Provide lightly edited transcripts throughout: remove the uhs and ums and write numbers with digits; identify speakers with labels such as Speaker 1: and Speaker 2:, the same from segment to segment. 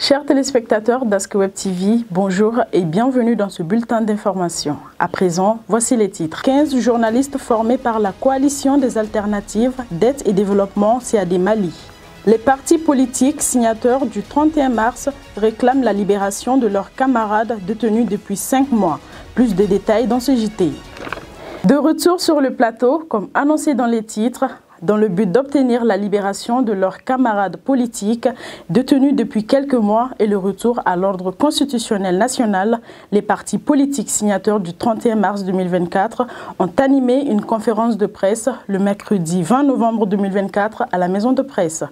Speaker 1: Chers téléspectateurs d'Ask Web TV, bonjour et bienvenue dans ce bulletin d'information. À présent, voici les titres. 15 journalistes formés par la Coalition des alternatives d'aide et développement CAD Mali. Les partis politiques signataires du 31 mars réclament la libération de leurs camarades détenus depuis 5 mois. Plus de détails dans ce JT. De retour sur le plateau, comme annoncé dans les titres, dans le but d'obtenir la libération de leurs camarades politiques détenus depuis quelques mois et le retour à l'ordre constitutionnel national, les partis politiques signataires du 31 mars 2024 ont animé une conférence de presse le mercredi 20 novembre 2024 à la maison de presse.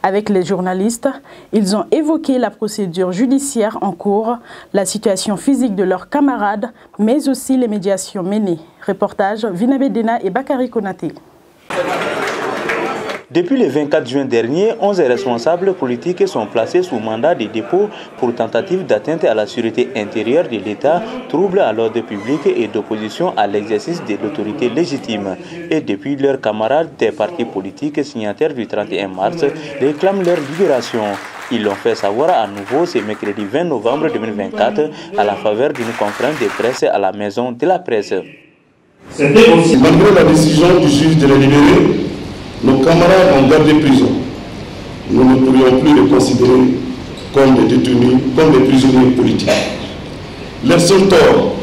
Speaker 1: Avec les journalistes, ils ont évoqué la procédure judiciaire en cours, la situation physique de leurs camarades, mais aussi les médiations menées. Reportage Vinabe Dena et Bakary Konaté.
Speaker 2: Depuis le 24 juin dernier, 11 responsables politiques sont placés sous mandat de dépôt pour tentative d'atteinte à la sûreté intérieure de l'État, trouble à l'ordre public et d'opposition à l'exercice de l'autorité légitime. Et depuis, leurs camarades des partis politiques signataires du 31 mars réclament leur libération. Ils l'ont fait savoir à nouveau ce mercredi 20 novembre 2024 à la faveur d'une conférence de presse à la maison de la presse.
Speaker 3: C'était aussi, malgré la décision du juge de les libérer, nos camarades en garde de prison. Nous ne pourrions plus les considérer comme des détenus, comme des prisonniers politiques. Leur seul tort,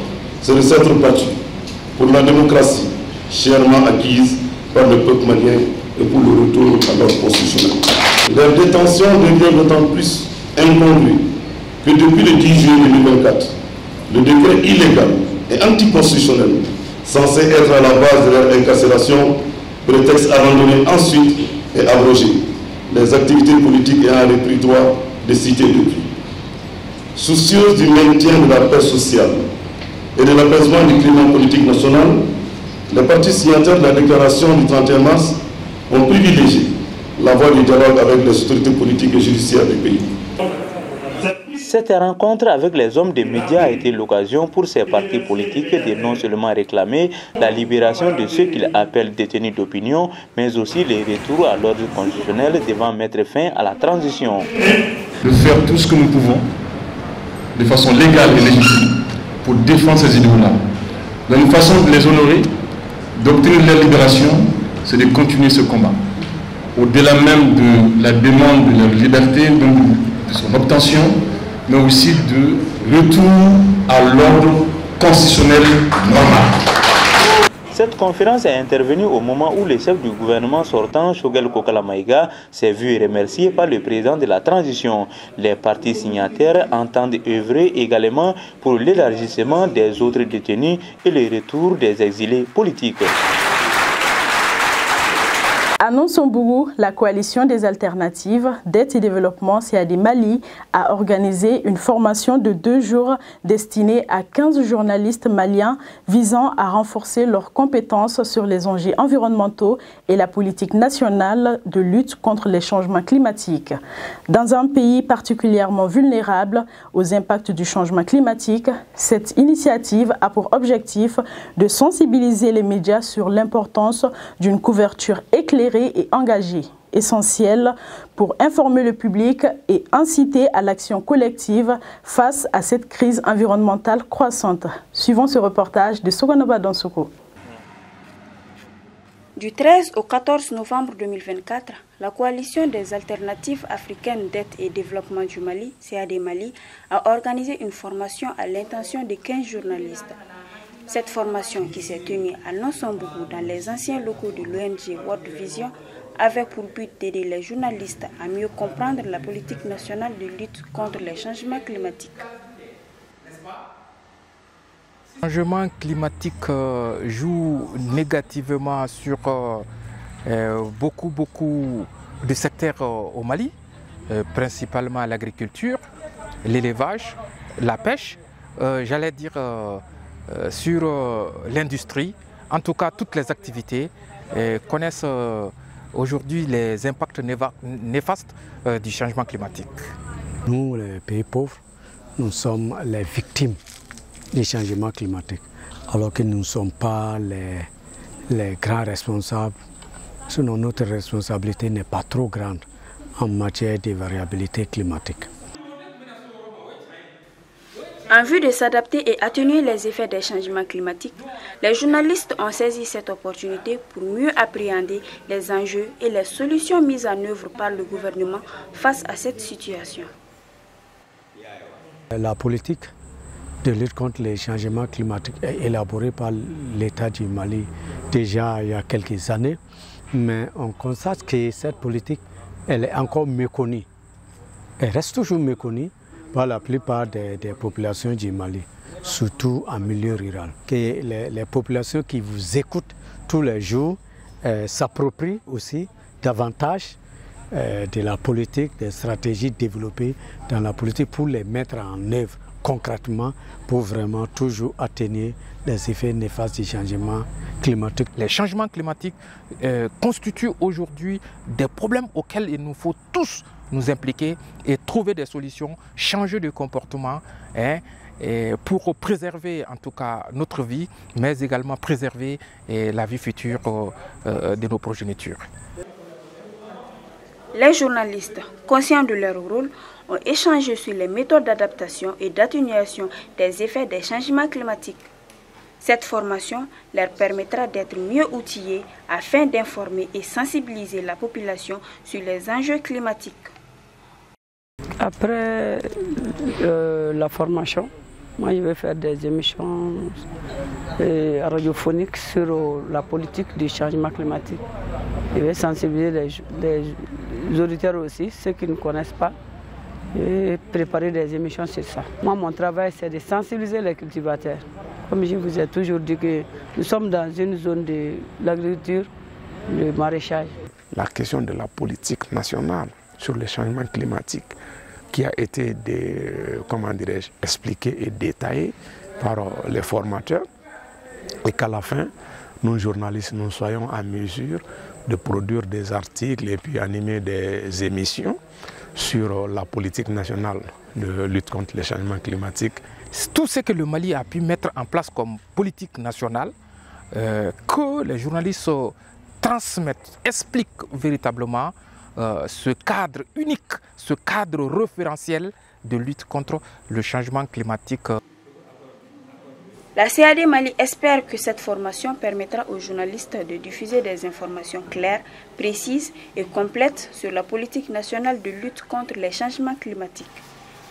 Speaker 3: c'est de s'être battus pour la démocratie chèrement acquise par le peuple malien et pour le retour à l'ordre constitutionnel. Leur détention devient d'autant plus incongrue que depuis le 10 juillet 2024, le décret illégal et anticonstitutionnel censé être à la base de leur incarcération, prétexte abandonné ensuite et abrogé, les activités politiques ayant repris droit de cité depuis. Soucieuse du maintien de la paix sociale et de l'apaisement du climat politique national, les partis signataires de la déclaration du 31 mars ont privilégié la voie du dialogue avec les autorités politiques et judiciaires du pays.
Speaker 2: Cette rencontre avec les hommes des médias a été l'occasion pour ces partis politiques de non seulement réclamer la libération de ceux qu'ils appellent détenus d'opinion, mais aussi les retours à l'ordre constitutionnel devant mettre fin à la transition.
Speaker 4: De faire tout ce que nous pouvons, de façon légale et légitime, pour défendre ces idéaux-là. Une façon de les honorer, d'obtenir leur libération, c'est de continuer ce combat. Au-delà même de la demande de leur liberté, de son obtention, mais aussi de retour à l'ordre constitutionnel normal.
Speaker 2: Cette conférence est intervenue au moment où le chef du gouvernement sortant, Choguel Kokala Maïga, s'est vu remercié par le président de la transition. Les partis signataires entendent œuvrer également pour l'élargissement des autres détenus et le retour des exilés politiques.
Speaker 1: À Nonsombourou, la coalition des alternatives d'aide et développement CAD Mali a organisé une formation de 2 jours destinée à 15 journalistes maliens visant à renforcer leurs compétences sur les enjeux environnementaux et la politique nationale de lutte contre les changements climatiques. Dans un pays particulièrement vulnérable aux impacts du changement climatique, cette initiative a pour objectif de sensibiliser les médias sur l'importance d'une couverture éclairée et engagée, essentielle pour informer le public et inciter à l'action collective face à cette crise environnementale croissante. Suivons ce reportage de Sogonoba Dansoko.
Speaker 5: Du 13 au 14 novembre 2024, la coalition des alternatives africaines d'aide et développement du Mali, CAD Mali, a organisé une formation à l'intention de 15 journalistes. Cette formation qui s'est tenue à Nonsombourou dans les anciens locaux de l'ONG World Vision avait pour but d'aider les journalistes à mieux comprendre la politique nationale de lutte contre les changements climatiques.
Speaker 6: Le changement climatique joue négativement sur beaucoup de secteurs au Mali, principalement l'agriculture, l'élevage, la pêche, j'allais dire sur l'industrie. En tout cas, toutes les activités connaissent aujourd'hui les impacts néfastes du changement climatique.
Speaker 7: Nous, les pays pauvres, nous sommes les victimes du changement climatique, alors que nous ne sommes pas les grands responsables. Sinon, notre responsabilité n'est pas trop grande en matière de variabilité climatique.
Speaker 5: En vue de s'adapter et atténuer les effets des changements climatiques, les journalistes ont saisi cette opportunité pour mieux appréhender les enjeux et les solutions mises en œuvre par le gouvernement face à cette situation.
Speaker 7: La politique de lutte contre les changements climatiques est élaborée par l'État du Mali déjà il y a quelques années, mais on constate que cette politique elle est encore méconnue. Elle reste toujours méconnue par la plupart des populations du Mali, surtout en milieu rural. Que les populations qui vous écoutent tous les jours s'approprient aussi davantage de la politique, des stratégies développées dans la politique pour les mettre en œuvre concrètement pour vraiment toujours atténuer les effets néfastes du changement climatique.
Speaker 6: Les changements climatiques constituent aujourd'hui des problèmes auxquels il nous faut tous nous impliquer et trouver des solutions, changer de comportement pour préserver en tout cas notre vie, mais également préserver la vie future de nos progénitures.
Speaker 5: Les journalistes, conscients de leur rôle, ont échangé sur les méthodes d'adaptation et d'atténuation des effets des changements climatiques. Cette formation leur permettra d'être mieux outillés afin d'informer et sensibiliser la population sur les enjeux climatiques.
Speaker 8: Après la formation, moi je vais faire des émissions radiophoniques sur la politique du changement climatique. Je vais sensibiliser les auditeurs aussi, ceux qui ne connaissent pas, et préparer des émissions sur ça. Moi, mon travail, c'est de sensibiliser les cultivateurs. Comme je vous ai toujours dit que nous sommes dans une zone de l'agriculture, le maraîchage.
Speaker 9: La question de la politique nationale sur les changements climatiques qui a été expliquée et détaillée par les formateurs et qu'à la fin, nous journalistes, nous soyons en mesure de produire des articles et puis animer des émissions sur la politique nationale de lutte contre les changements climatiques.
Speaker 6: Tout ce que le Mali a pu mettre en place comme politique nationale, que les journalistes transmettent, expliquent véritablement ce cadre unique, ce cadre référentiel de lutte contre le changement climatique.
Speaker 5: La CAD Mali espère que cette formation permettra aux journalistes de diffuser des informations claires, précises et complètes sur la politique nationale de lutte contre les changements climatiques.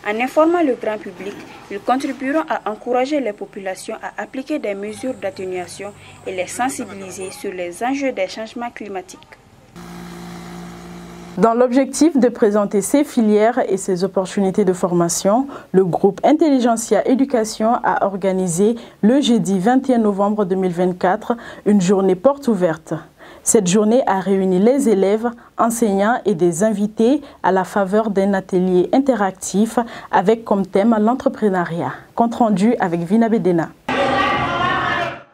Speaker 5: En informant le grand public, ils contribueront à encourager les populations à appliquer des mesures d'atténuation et les sensibiliser sur les enjeux des changements climatiques.
Speaker 1: Dans l'objectif de présenter ces filières et ces opportunités de formation, le groupe Intelligentsia Éducation a organisé le jeudi 21 novembre 2024 une journée porte ouverte. Cette journée a réuni les élèves, enseignants et des invités à la faveur d'un atelier interactif avec comme thème l'entrepreneuriat. Compte rendu avec Vina Bedena.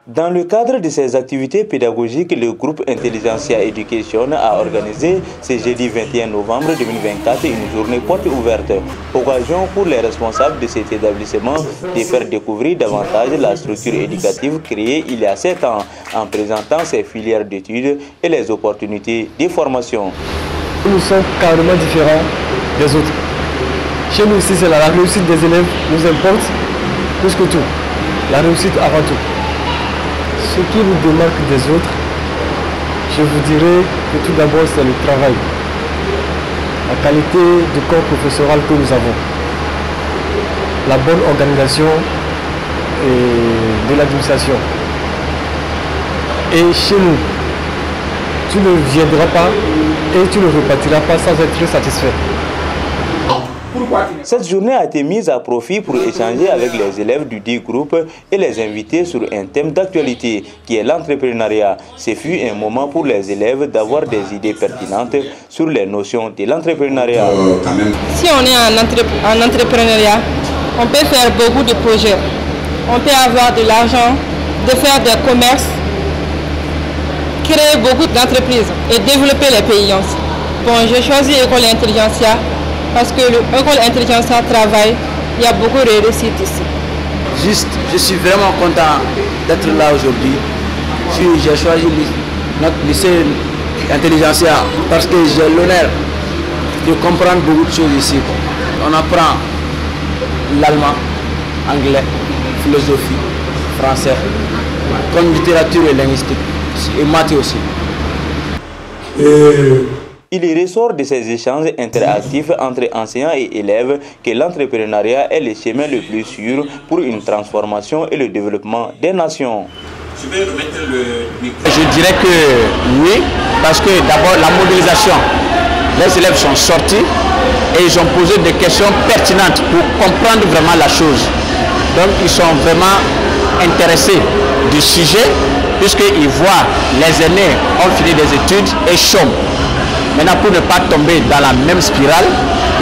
Speaker 2: Dans le cadre de ces activités pédagogiques, le groupe Intelligentsia Education a organisé ce jeudi 21 novembre 2024 une journée porte ouverte. Occasion pour les responsables de cet établissement de faire découvrir davantage la structure éducative créée il y a 7 ans en présentant ses filières d'études et les opportunités de formation.
Speaker 10: Nous sommes carrément différents des autres. Chez nous ici, c'est la réussite des élèves nous importe plus que tout. La réussite avant tout. Ce qui nous démarque des autres, je vous dirais que tout d'abord c'est le travail, la qualité du corps professoral que nous avons, la bonne organisation de l'administration. Et chez nous, tu ne viendras pas et tu ne repartiras pas sans être satisfait.
Speaker 2: Cette journée a été mise à profit pour échanger avec les élèves du dit groupe et les inviter sur un thème d'actualité qui est l'entrepreneuriat. Ce fut un moment pour les élèves d'avoir des idées pertinentes sur les notions de l'entrepreneuriat.
Speaker 11: Si on est en entrepreneuriat, on peut faire beaucoup de projets. On peut avoir de l'argent, de faire des commerces, créer beaucoup d'entreprises et développer les pays aussi. Bon, j'ai choisi École Intelligentsia parce que l'école Intelligentsia travaille, il y a beaucoup de réussite ici.
Speaker 12: Juste, je suis vraiment content d'être là aujourd'hui. J'ai choisi notre lycée Intelligentsia parce que j'ai l'honneur de comprendre beaucoup de choses ici. On apprend l'allemand, anglais, philosophie, français, comme littérature et linguistique, et maths aussi.
Speaker 2: Il ressort de ces échanges interactifs entre enseignants et élèves que l'entrepreneuriat est le chemin le plus sûr pour une transformation et le développement des nations.
Speaker 12: Je dirais que oui, parce que d'abord la modélisation, les élèves sont sortis et ils ont posé des questions pertinentes pour comprendre vraiment la chose. Donc ils sont vraiment intéressés du sujet puisqu'ils voient les aînés ont fini des études et chôment. Maintenant, pour ne pas tomber dans la même spirale,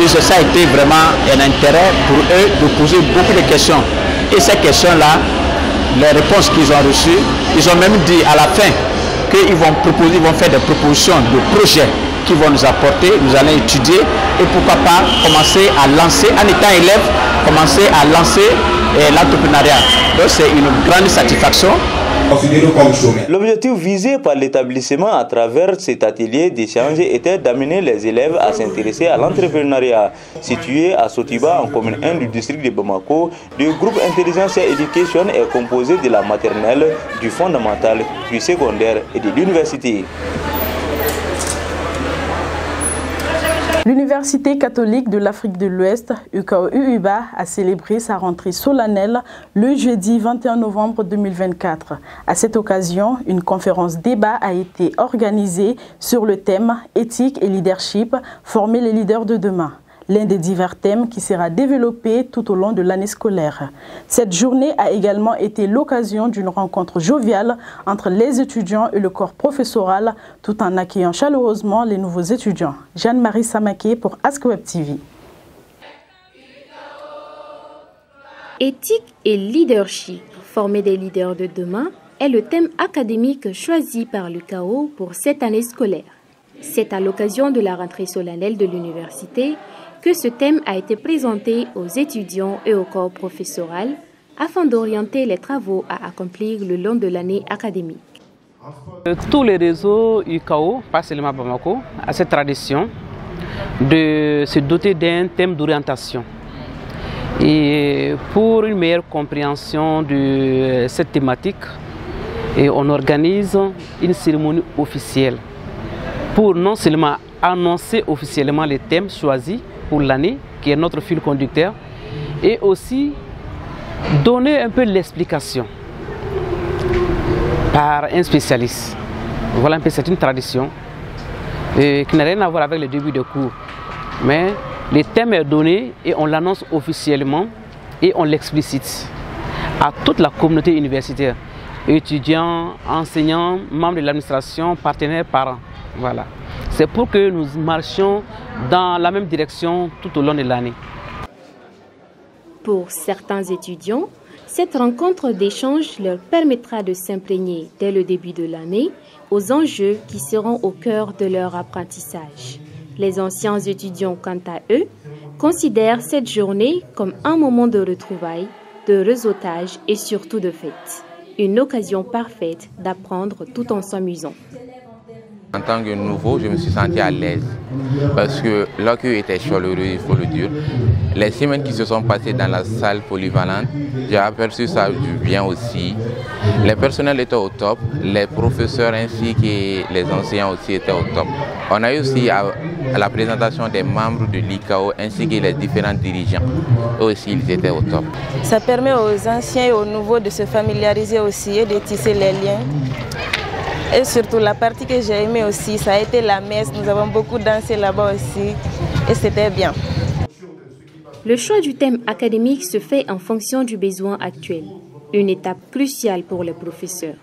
Speaker 12: ça a été vraiment un intérêt pour eux de poser beaucoup de questions. Et ces questions-là, les réponses qu'ils ont reçues, ils ont même dit à la fin qu'ils vont proposer, ils vont faire des propositions de projets qui vont nous apporter, nous allons étudier et pourquoi pas commencer à lancer, en étant élève, commencer à lancer l'entrepreneuriat. Donc c'est une grande satisfaction.
Speaker 2: L'objectif visé par l'établissement à travers cet atelier d'échange était d'amener les élèves à s'intéresser à l'entrepreneuriat. Situé à Sotiba, en commune 1 du district de Bamako, le groupe Intelligentsia Education est composé de la maternelle, du fondamental, du secondaire et de l'université.
Speaker 1: L'Université catholique de l'Afrique de l'Ouest, UCAO-UUBA, a célébré sa rentrée solennelle le jeudi 21 novembre 2024. À cette occasion, une conférence débat a été organisée sur le thème « Éthique et leadership, former les leaders de demain ». L'un des divers thèmes qui sera développé tout au long de l'année scolaire. Cette journée a également été l'occasion d'une rencontre joviale entre les étudiants et le corps professoral, tout en accueillant chaleureusement les nouveaux étudiants. Jeanne-Marie Samaké pour Ask Web TV.
Speaker 13: Éthique et leadership, former des leaders de demain, est le thème académique choisi par l'UCAO pour cette année scolaire. C'est à l'occasion de la rentrée solennelle de l'université que ce thème a été présenté aux étudiants et au corps professoral afin d'orienter les travaux à accomplir le long de l'année académique.
Speaker 8: Tous les réseaux UCAO, pas seulement Bamako, ont cette tradition de se doter d'un thème d'orientation. Et pour une meilleure compréhension de cette thématique, on organise une cérémonie officielle pour non seulement annoncer officiellement les thèmes choisis pour l'année, qui est notre fil conducteur, et aussi donner un peu l'explication par un spécialiste. Voilà un peu, c'est une tradition qui n'a rien à voir avec le début de cours. Mais le thème est donné et on l'annonce officiellement et on l'explicite à toute la communauté universitaire, étudiants, enseignants, membres de l'administration, partenaires, parents. Voilà. C'est pour que nous marchions dans la même direction tout au long de l'année.
Speaker 13: Pour certains étudiants, cette rencontre d'échange leur permettra de s'imprégner dès le début de l'année aux enjeux qui seront au cœur de leur apprentissage. Les anciens étudiants, quant à eux, considèrent cette journée comme un moment de retrouvailles, de réseautage et surtout de fête. Une occasion parfaite d'apprendre tout en s'amusant.
Speaker 14: En tant que nouveau, je me suis senti à l'aise parce que l'accueil était chaleureux, il faut le dire. Les semaines qui se sont passées dans la salle polyvalente, j'ai aperçu ça du bien aussi. Les personnels étaient au top, les professeurs ainsi que les enseignants aussi étaient au top. On a eu aussi à la présentation des membres de l'ICAO ainsi que les différents dirigeants. Eux aussi, ils étaient au top.
Speaker 15: Ça permet aux anciens et aux nouveaux de se familiariser aussi et de tisser les liens. Et surtout, la partie que j'ai aimée aussi, ça a été la messe. Nous avons beaucoup dansé là-bas aussi et c'était bien.
Speaker 13: Le choix du thème académique se fait en fonction du besoin actuel, une étape cruciale pour les professeurs.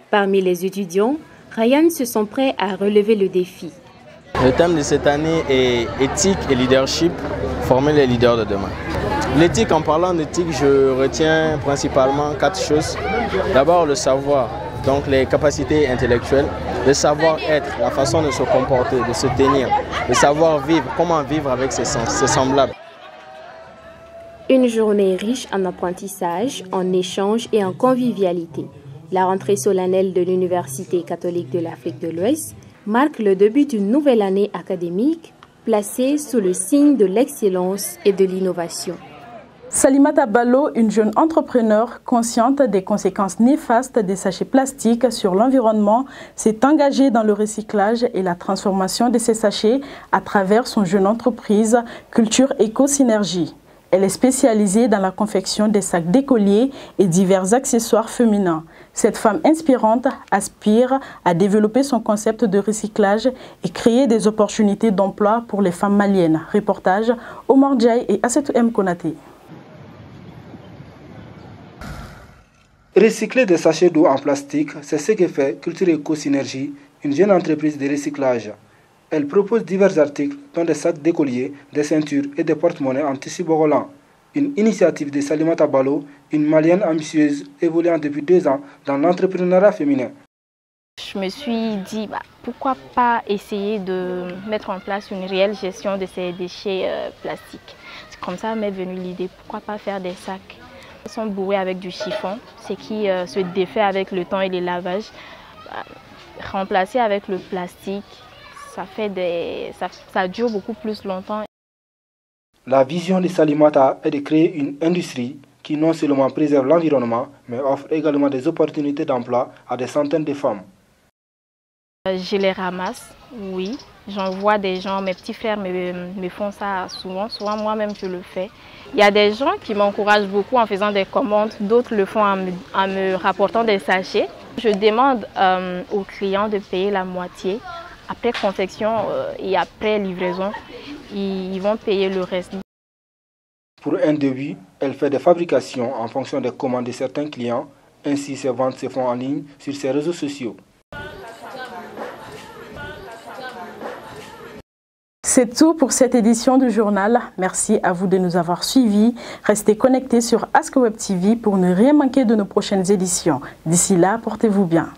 Speaker 13: Parmi les étudiants, Ryan se sent prêts à relever le défi.
Speaker 16: Le thème de cette année est éthique et leadership, former les leaders de demain. L'éthique, en parlant d'éthique, je retiens principalement 4 choses. D'abord, le savoir. Donc les capacités intellectuelles, le savoir-être, la façon de se comporter, de se tenir, le savoir-vivre, comment vivre avec ses semblables.
Speaker 13: Une journée riche en apprentissage, en échange et en convivialité. La rentrée solennelle de l'Université catholique de l'Afrique de l'Ouest marque le début d'une nouvelle année académique placée sous le signe de l'excellence et de l'innovation.
Speaker 1: Salimata Ballo, une jeune entrepreneure consciente des conséquences néfastes des sachets plastiques sur l'environnement, s'est engagée dans le recyclage et la transformation de ces sachets à travers son jeune entreprise Culture Éco-Synergie. Elle est spécialisée dans la confection des sacs d'écoliers et divers accessoires féminins. Cette femme inspirante aspire à développer son concept de recyclage et créer des opportunités d'emploi pour les femmes maliennes. Reportage Omar Djaï et Assetou M. Konaté.
Speaker 17: Recycler des sachets d'eau en plastique, c'est ce que fait Culture Éco-Synergie, une jeune entreprise de recyclage. Elle propose divers articles, dont des sacs d'écoliers, des ceintures et des porte-monnaies en tissu bogolan. Une initiative de Salimata Ballo, une malienne ambitieuse évoluant depuis 2 ans dans l'entrepreneuriat féminin.
Speaker 18: Je me suis dit, pourquoi pas essayer de mettre en place une réelle gestion de ces déchets plastiques. C'est comme ça m'est venue l'idée, pourquoi pas faire des sacs. Ils sont bourrés avec du chiffon, ce qui se défait avec le temps et les lavages. Remplacer avec le plastique, ça dure beaucoup plus longtemps.
Speaker 17: La vision de Salimata est de créer une industrie qui non seulement préserve l'environnement, mais offre également des opportunités d'emploi à des centaines de femmes.
Speaker 18: Je les ramasse, oui. J'en vois des gens, mes petits frères me font ça souvent moi-même je le fais. Il y a des gens qui m'encouragent beaucoup en faisant des commandes, d'autres le font en me rapportant des sachets. Je demande aux clients de payer la moitié. Après confection et après livraison, ils vont payer le reste.
Speaker 17: Pour un devis, elle fait des fabrications en fonction des commandes de certains clients. Ainsi, ses ventes se font en ligne sur ses réseaux sociaux.
Speaker 1: C'est tout pour cette édition du journal. Merci à vous de nous avoir suivis. Restez connectés sur Ask Web TV pour ne rien manquer de nos prochaines éditions. D'ici là, portez-vous bien.